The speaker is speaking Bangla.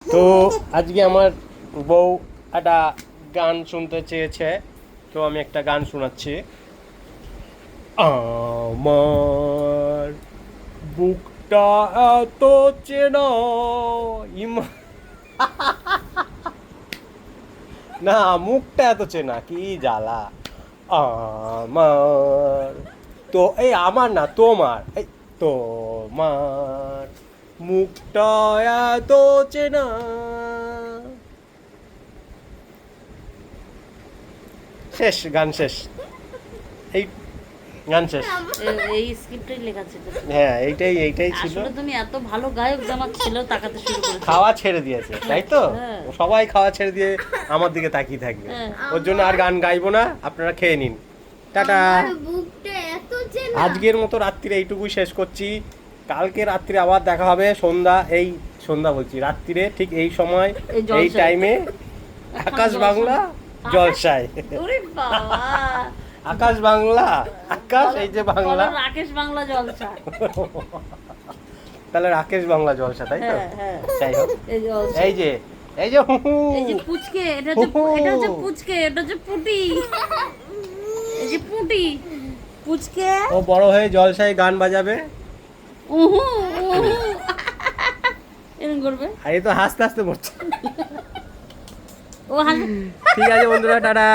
তো আজকে আমার বউ একটা গান শুনতে চেয়েছে, তো আমি একটা গান শোনাচ্ছি। আমার বুকটা এত চেনা ইমা না, মুখটা এত চেনা কি জ্বালা আমার। তো এই আমার না, তোমার, এই তোমার মুখটা এত চেনা। শেষ, গান শেষ, এই গান শেষ। এই স্ক্রিপ্টেই লেখা ছিল। হ্যাঁ, এইটাই ছিল। আসলে তুমি এত ভালো গায়ক যে আমার ছেলেও তাকাতে শুরু করেছে। খাওয়া ছেড়ে দিয়েছে, তাই তো? হ্যাঁ। সবাই খাওয়া ছেড়ে দিয়ে আমার দিকে তাকিয়ে থাকবে। হ্যাঁ। ওর জন্য আর গান গাইবো না, আপনারা খেয়ে নিন। টাটা। আমার বুকটা এত চেনা। আজকের মতো রাত্রিরে এইটুকুই শেষ করছি। কালকে রাত্রে আবার দেখা হবে সন্ধ্যা বলছি, রাত্রিরে ঠিক এই সময়, এই জলসায়। এই টাইমে আকাশ বাংলা জলসায়। ওরে বাবা, আকাশ বাংলা, আকাশ এই যে বাংলা, বলো রাকেশ বাংলা জলসা। তাহলে রাকেশ বাংলা জলসা, তাই তো? হ্যাঁ, হ্যাঁ। যাই হোক, এই জলসা। এই যে হু হু। এই যে পুচকে, এটা হচ্ছে পুচকে, এটা হচ্ছে পুটি। এই যে পুটি, পুচকে। ও বড় হয়ে জলসায় গান বাজাবে, উহু উহু এরকম করবে। আর এই তো হাসতে হাসতে মরছে। ও হাসবে। ঠিক আছে বন্ধুরা, টাটা।